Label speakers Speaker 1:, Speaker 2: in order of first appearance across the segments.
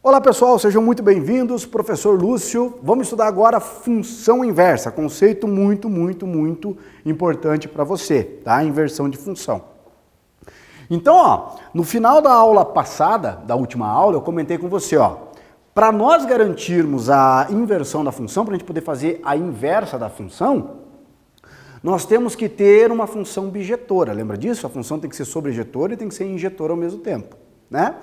Speaker 1: Olá pessoal, sejam muito bem-vindos, professor Lúcio. Vamos estudar agora função inversa, conceito muito importante para você, tá? Inversão de função. Então, no final da aula passada, da última aula, eu comentei com você, para nós garantirmos a inversão da função, para a gente poder fazer a inversa da função, nós temos que ter uma função bijetora. Lembra disso? A função tem que ser sobrejetora e tem que ser injetora ao mesmo tempo, né?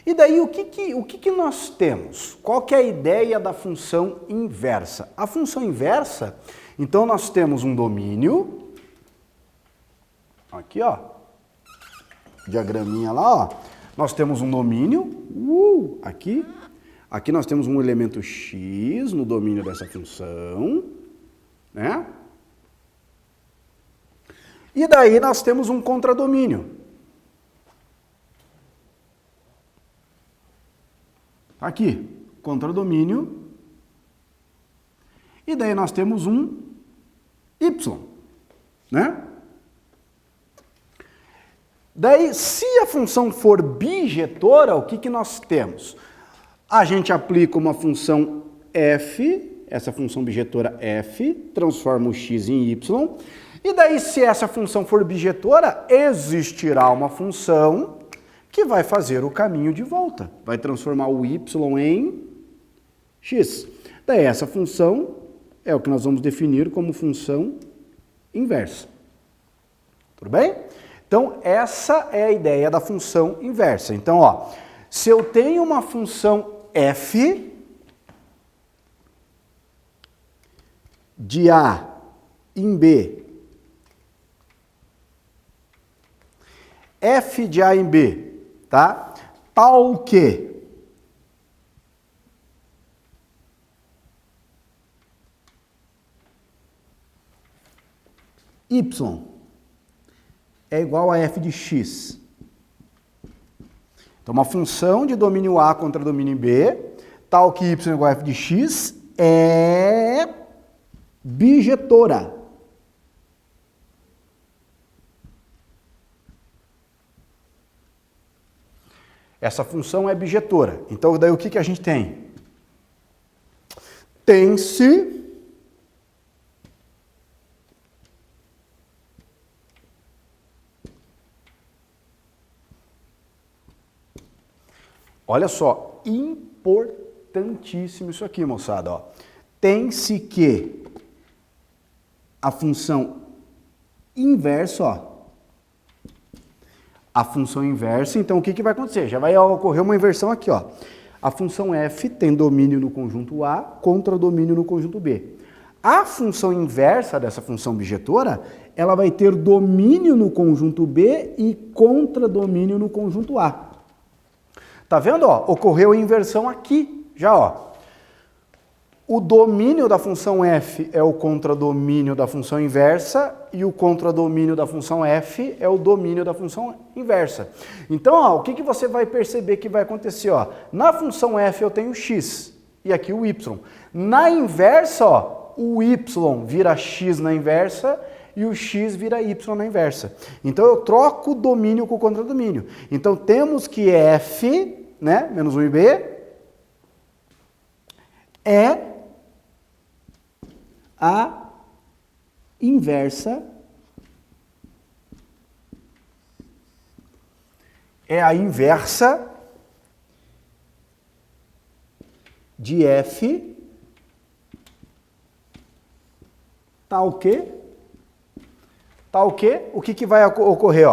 Speaker 1: E daí, o que nós temos? Qual que é a ideia da função inversa? A função inversa, então nós temos um domínio, aqui diagraminha lá, nós temos um domínio, aqui nós temos um elemento x no domínio dessa função, né? E daí nós temos um contradomínio. Aqui, contradomínio, e daí nós temos um y, né? Daí, se a função for bijetora, o que nós temos? A gente aplica uma função f, essa função bijetora f, transforma o x em y, e daí, se essa função for bijetora, existirá uma função que vai fazer o caminho de volta, vai transformar o y em x. Daí essa função é o que nós vamos definir como função inversa. Tudo bem? Então essa é a ideia da função inversa. Então, se eu tenho uma função f de A em B, f de A em B, tá? Tal que y é igual a f de x. Então, uma função de domínio A contra domínio B, tal que y é igual a f de x, é bijetora. Essa função é bijetora. Então, daí o que a gente tem? Tem-se olha só, importantíssimo isso aqui, moçada. Tem-se que a função inversa, a função inversa, então o que vai acontecer? Já vai ocorrer uma inversão aqui, A função f tem domínio no conjunto A contra domínio no conjunto B. A função inversa dessa função bijetora, ela vai ter domínio no conjunto B e contradomínio no conjunto A. Tá vendo, Ocorreu a inversão aqui, já, O domínio da função f é o contradomínio da função inversa e o contradomínio da função f é o domínio da função inversa. Então, o que você vai perceber que vai acontecer? Na função f eu tenho x e aqui o y. Na inversa, o y vira x na inversa e o x vira y na inversa. Então, eu troco o domínio com o contradomínio. Então, temos que f, né, menos 1 e b, é a inversa de f tal que o que vai ocorrer,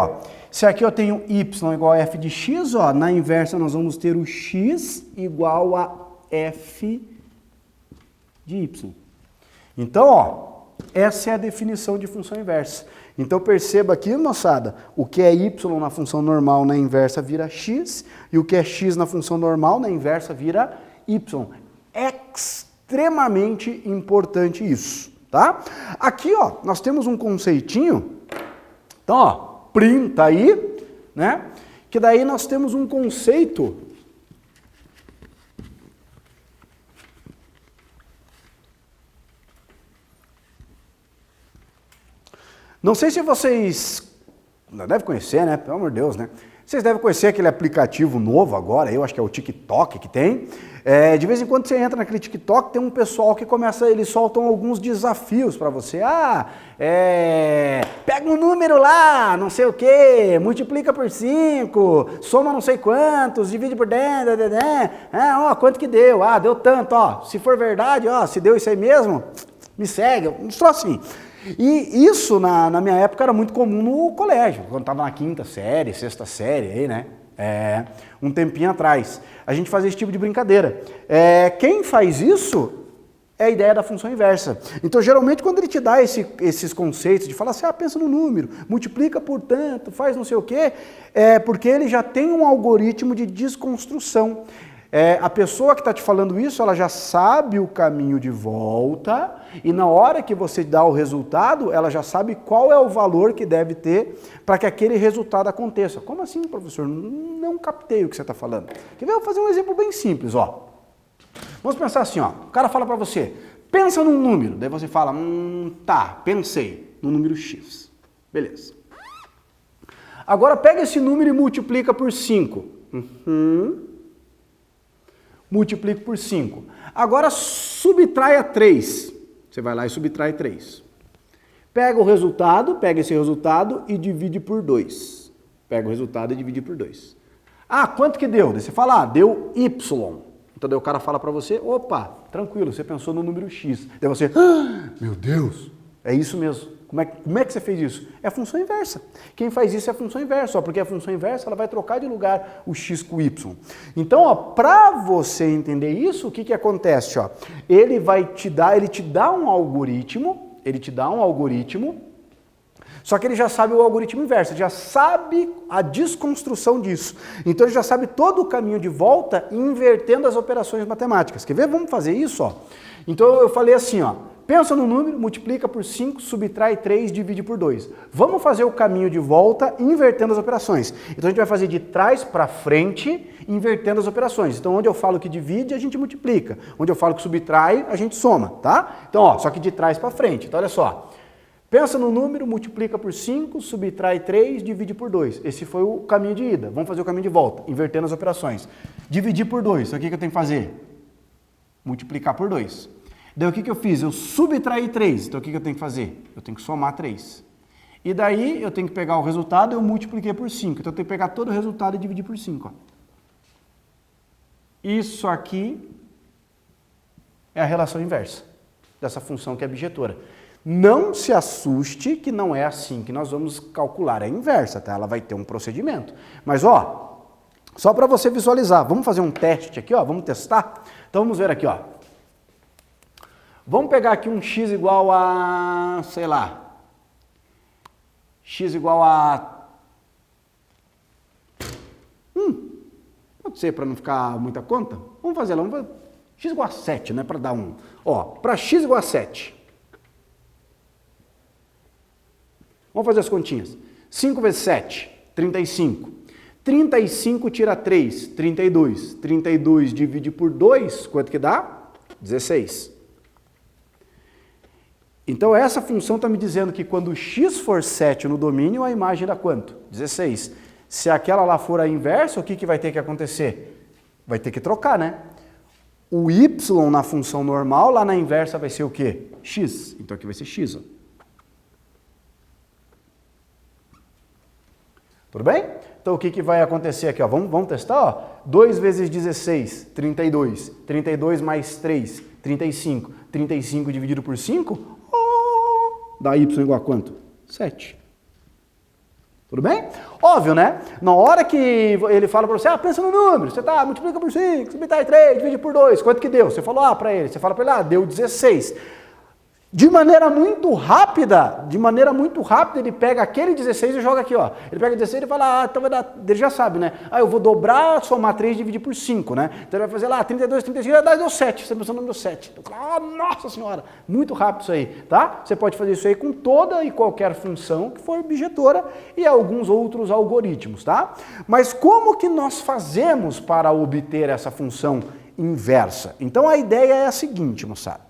Speaker 1: Se aqui eu tenho y igual a f de x, na inversa nós vamos ter o x igual a f de y. Então, essa é a definição de função inversa. Então, perceba aqui, moçada, o que é y na função normal na inversa vira x, e o que é x na função normal na inversa vira y. Extremamente importante isso, tá? Aqui, nós temos um conceitinho, então, printa aí, né? Que daí nós temos um conceito Não sei se vocês, não deve conhecer, né? Pelo amor de Deus, né? Vocês devem conhecer aquele aplicativo novo agora, eu acho que é o TikTok que tem. De vez em quando você entra naquele TikTok, tem um pessoal que eles soltam alguns desafios para você. Pega um número lá, não sei o que, multiplica por 5, soma não sei quantos, divide por 10, quanto que deu? Deu tanto, se for verdade, se deu isso aí mesmo, me segue, só assim. E isso, na minha época, era muito comum no colégio, quando estava na quinta série, sexta série, aí, né? Um tempinho atrás. A gente fazia esse tipo de brincadeira. Quem faz isso é a ideia da função inversa. Então, geralmente, quando ele te dá esses conceitos de falar assim, pensa no número, multiplica por tanto, faz não sei o quê, porque ele já tem um algoritmo de desconstrução. A pessoa que está te falando isso, ela já sabe o caminho de volta e na hora que você dá o resultado, ela já sabe qual é o valor que deve ter para que aquele resultado aconteça. Como assim, professor? Não captei o que você está falando. Quer ver? Eu vou fazer um exemplo bem simples, Vamos pensar assim, o cara fala para você, pensa num número, daí você fala, tá, pensei no número X. Beleza. Agora pega esse número e multiplica por 5. Multiplico por 5. Agora subtraia 3. Você vai lá e subtrai 3. Pega esse resultado e divide por 2. Pega o resultado e divide por 2. Quanto que deu? Daí você fala, deu Y. Então daí o cara fala para você, opa, tranquilo, você pensou no número X. Daí você, meu Deus, é isso mesmo. Como é que você fez isso? É a função inversa. Quem faz isso é a função inversa, porque a função inversa ela vai trocar de lugar o x com o y. Então, para você entender isso, o que acontece? Ele te dá um algoritmo, só que ele já sabe o algoritmo inverso, já sabe a desconstrução disso. Então ele já sabe todo o caminho de volta invertendo as operações matemáticas. Quer ver? Vamos fazer isso? Então eu falei assim, pensa no número, multiplica por 5, subtrai 3, divide por 2. Vamos fazer o caminho de volta invertendo as operações. Então a gente vai fazer de trás para frente, invertendo as operações. Então onde eu falo que divide, a gente multiplica. Onde eu falo que subtrai, a gente soma, tá? Então, só que de trás para frente. Então olha só. Pensa no número, multiplica por 5, subtrai 3, divide por 2. Esse foi o caminho de ida. Vamos fazer o caminho de volta, invertendo as operações. Dividir por 2. Então o que eu tenho que fazer? Multiplicar por 2. Daí o que eu fiz? Eu subtraí 3. Então o que eu tenho que fazer? Eu tenho que somar 3. E daí eu tenho que pegar o resultado e eu multipliquei por 5. Então eu tenho que pegar todo o resultado e dividir por 5. Isso aqui é a relação inversa dessa função que é bijetora. Não se assuste que não é assim que nós vamos calcular, é inversa, tá? Ela vai ter um procedimento. Mas, só para você visualizar, vamos fazer um teste aqui, vamos testar? Então, vamos ver aqui, Vamos pegar aqui um x igual a, sei lá, x igual a... pode ser para não ficar muita conta? Vamos fazer lá, x igual a 7, né, para dar um. Para x igual a 7. Vamos fazer as continhas. 5 vezes 7, 35. 35 tira 3, 32. 32 divide por 2, quanto que dá? 16. Então essa função está me dizendo que quando x for 7 no domínio, a imagem dá quanto? 16. Se aquela lá for a inversa, o que vai ter que acontecer? Vai ter que trocar, né? O y na função normal, lá na inversa vai ser o quê? X. Então aqui vai ser x. Tudo bem? Então o que vai acontecer aqui? Vamos testar? 2 vezes 16, 32. 32 mais 3, 35. 35 dividido por 5, dá y igual a quanto? 7. Tudo bem? Óbvio, né? Na hora que ele fala para você, pensa no número, você multiplica por 5, subtrai 3, divide por 2, quanto que deu? Você falou para ele, deu 16. De maneira muito rápida, ele pega aquele 16 e joga aqui, Ele pega 16 e fala, então vai dar, ele já sabe, né? Eu vou dobrar, somar 3 e dividir por 5, né? Então ele vai fazer lá, 32, 35, deu 7, você pensou no número 7. Então, nossa senhora, muito rápido isso aí, tá? Você pode fazer isso aí com toda e qualquer função que for bijetora e alguns outros algoritmos, tá? Mas como que nós fazemos para obter essa função inversa? Então a ideia é a seguinte, moçada.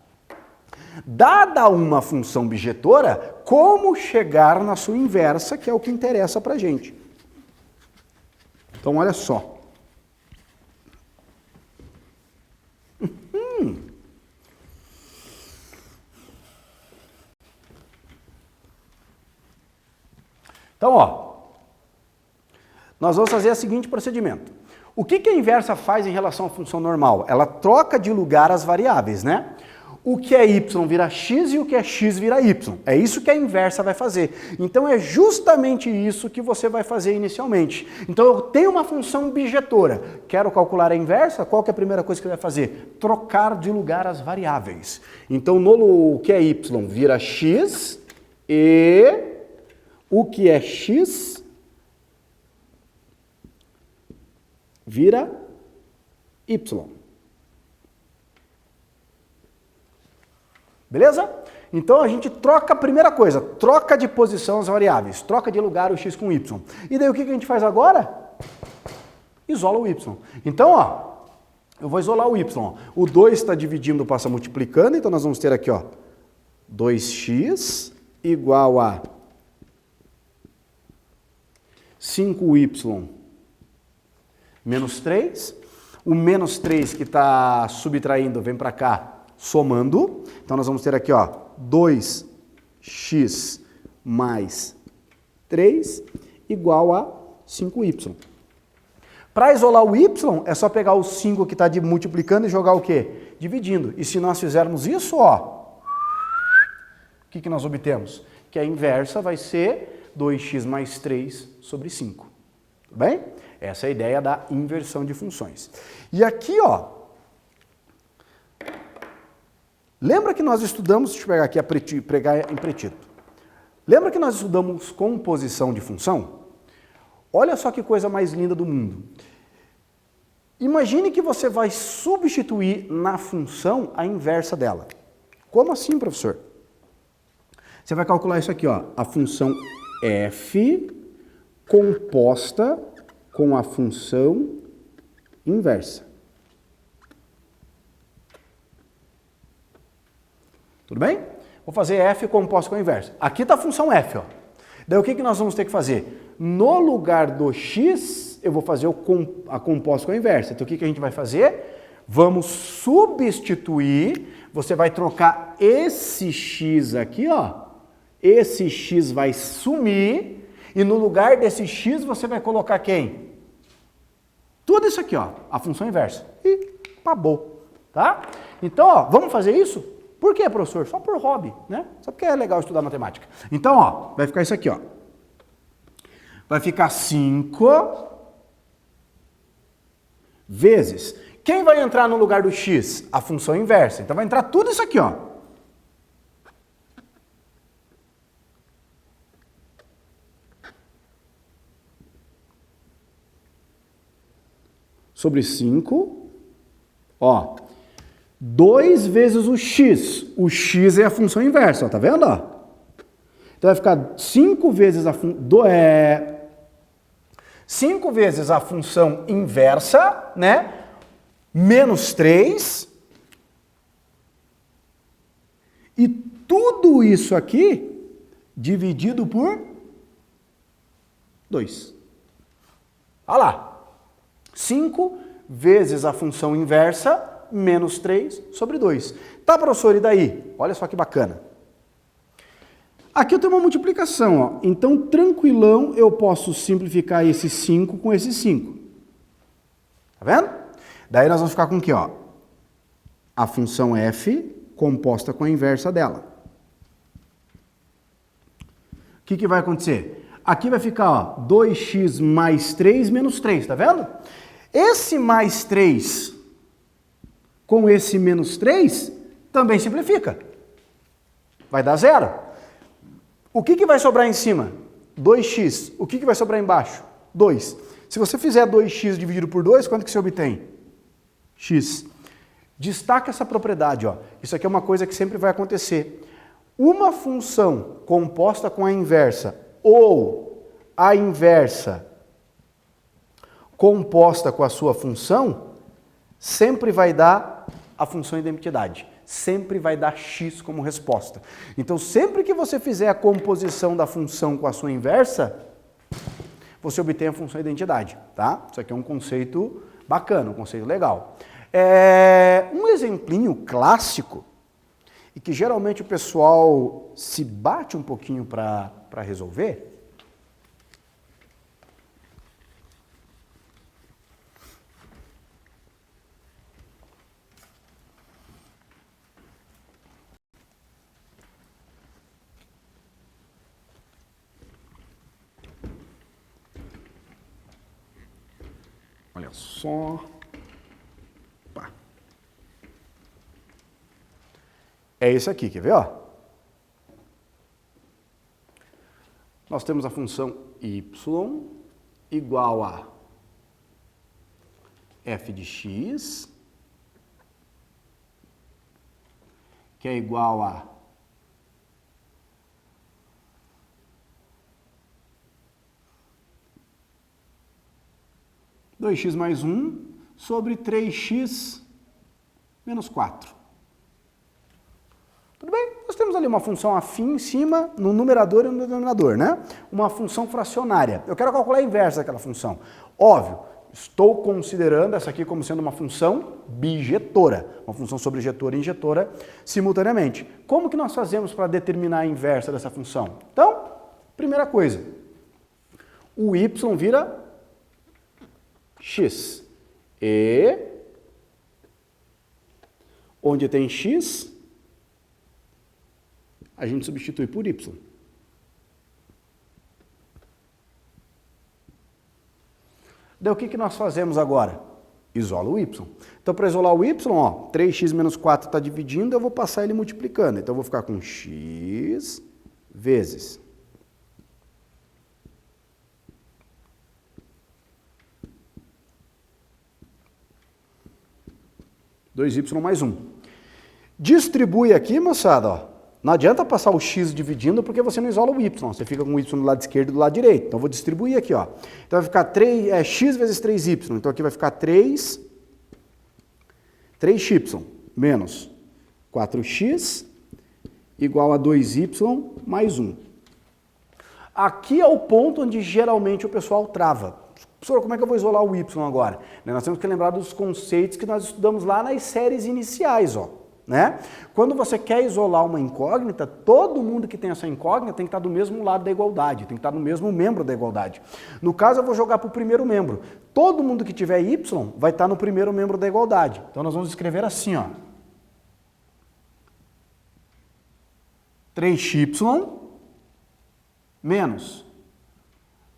Speaker 1: Dada uma função bijetora, como chegar na sua inversa, que é o que interessa para a gente. Então, olha só. Então, ó, nós vamos fazer o seguinte procedimento. O que a inversa faz em relação à função normal? Ela troca de lugar as variáveis, né? O que é y vira x e o que é x vira y. É isso que a inversa vai fazer. Então é justamente isso que você vai fazer inicialmente. Então eu tenho uma função bijetora. Quero calcular a inversa, qual que é a primeira coisa que vai fazer? Trocar de lugar as variáveis. Então o que é y vira x e o que é x vira y. Beleza? Então a gente troca a primeira coisa, troca de posição as variáveis, troca de lugar o x com o y. E daí o que a gente faz agora? Isola o y. Então, ó, eu vou isolar o y. Ó. O 2 está dividindo, passa multiplicando, então nós vamos ter aqui, ó, 2x igual a 5y menos 3. O menos 3 que está subtraindo vem para cá, somando. Então nós vamos ter aqui, ó, 2x mais 3 igual a 5y. Para isolar o y, é só pegar o 5 que está multiplicando e jogar o quê? Dividindo. E se nós fizermos isso, ó, o que nós obtemos? Que a inversa vai ser 2x mais 3 sobre 5. Tudo bem? Essa é a ideia da inversão de funções. E aqui, ó, lembra que nós estudamos, deixa eu pegar aqui, pregar em pretito. Lembra que nós estudamos composição de função? Olha só que coisa mais linda do mundo. Imagine que você vai substituir na função a inversa dela. Como assim, professor? Você vai calcular isso aqui, ó, a função f composta com a função inversa. Tudo bem? Vou fazer f composto com a inversa. Aqui está a função f, ó. Daí o que nós vamos ter que fazer? No lugar do x, eu vou fazer a composta com a inversa. Então o que a gente vai fazer? Vamos substituir, você vai trocar esse x aqui, ó. Esse x vai sumir e no lugar desse x você vai colocar quem? Tudo isso aqui, ó, a função inversa. E acabou, tá? Então, ó, vamos fazer isso? Por quê, professor? Só por hobby, né? Só porque é legal estudar matemática. Então, ó, vai ficar isso aqui, ó. Vai ficar 5 vezes. Quem vai entrar no lugar do x? A função inversa. Então vai entrar tudo isso aqui, ó. Sobre 5, ó. 2 vezes o x. O x é a função inversa, ó, tá vendo? Ó? Então vai ficar 5 vezes a 5 vezes a função inversa, né? Menos 3. E tudo isso aqui dividido por 2. Olha lá. 5 vezes a função inversa menos 3 sobre 2. Tá, professor, e daí? Olha só que bacana. Aqui eu tenho uma multiplicação, ó. Então, tranquilão, eu posso simplificar esse 5 com esse 5. Tá vendo? Daí nós vamos ficar com o quê, ó? A função f composta com a inversa dela. O que vai acontecer? Aqui vai ficar, ó, 2x mais 3 menos 3, tá vendo? Esse mais 3 com esse menos 3 também simplifica. Vai dar 0. O que vai sobrar em cima? 2x. O que vai sobrar embaixo? 2. Se você fizer 2x dividido por 2, quanto que você obtém? X. Destaca essa propriedade, ó. Isso aqui é uma coisa que sempre vai acontecer. Uma função composta com a inversa ou a inversa composta com a sua função, sempre vai dar a função identidade. Sempre vai dar x como resposta. Então, sempre que você fizer a composição da função com a sua inversa, você obtém a função identidade, tá? Isso aqui é um conceito bacana, um conceito legal. Um exemplinho clássico, e que geralmente o pessoal se bate um pouquinho para resolver, olha só. Opa. É esse aqui, quer ver? Ó? Nós temos a função y igual a f de x, que é igual a dois x mais 1 sobre 3x menos 4. Tudo bem? Nós temos ali uma função afim em cima, no numerador e no denominador, né? Uma função fracionária. Eu quero calcular a inversa daquela função. Óbvio, estou considerando essa aqui como sendo uma função bijetora, uma função sobrejetora e injetora simultaneamente. Como que nós fazemos para determinar a inversa dessa função? Então, primeira coisa, o y vira x. E onde tem x, a gente substitui por y. Daí o que nós fazemos agora? Isola o y. Então, para isolar o y, ó, 3x menos 4 está dividindo, eu vou passar ele multiplicando. Então, eu vou ficar com x vezes 2y mais 1. Distribui aqui, moçada, ó. Não adianta passar o x dividindo porque você não isola o y. Você fica com o y do lado esquerdo e do lado direito. Então, eu vou distribuir aqui, ó. Então, vai ficar x vezes 3y. Então, aqui vai ficar 3y menos 4x igual a 2y mais 1. Aqui é o ponto onde geralmente o pessoal trava. Professor, como é que eu vou isolar o y agora? Nós temos que lembrar dos conceitos que nós estudamos lá nas séries iniciais, ó. Né? Quando você quer isolar uma incógnita, todo mundo que tem essa incógnita tem que estar do mesmo lado da igualdade, tem que estar no mesmo membro da igualdade. No caso, eu vou jogar para o primeiro membro. Todo mundo que tiver y vai estar no primeiro membro da igualdade. Então, nós vamos escrever assim, ó. 3y menos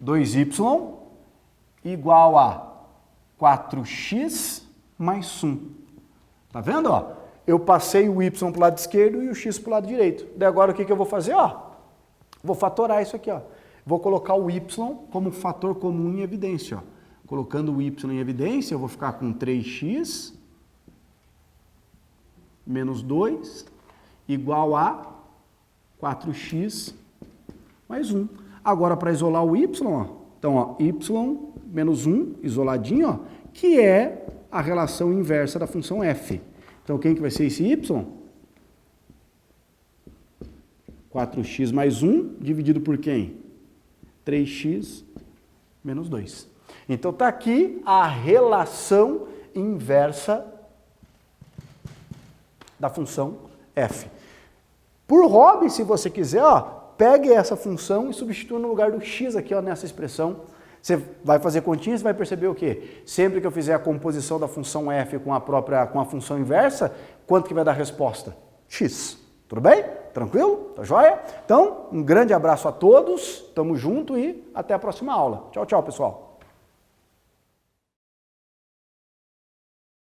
Speaker 1: 2y igual a 4x mais 1. Tá vendo, ó? Eu passei o y para o lado esquerdo e o x para o lado direito. Daí agora o que eu vou fazer? Ó, vou fatorar isso aqui. Ó. Vou colocar o y como fator comum em evidência. Ó. Colocando o y em evidência, eu vou ficar com 3x menos 2 igual a 4x mais 1. Agora, para isolar o y, ó, então, ó, y menos 1, isoladinho, ó, que é a relação inversa da função f. Então, quem que vai ser esse y? 4x mais 1, dividido por quem? 3x menos 2. Então, está aqui a relação inversa da função f. Por hobby, se você quiser, ó, pegue essa função e substitua no lugar do x aqui, ó, nessa expressão. Você vai fazer continha, você vai perceber o quê? Sempre que eu fizer a composição da função f com a função inversa, quanto que vai dar a resposta? X. Tudo bem? Tranquilo? Tá joia? Então, um grande abraço a todos, tamo junto e até a próxima aula. Tchau, tchau, pessoal.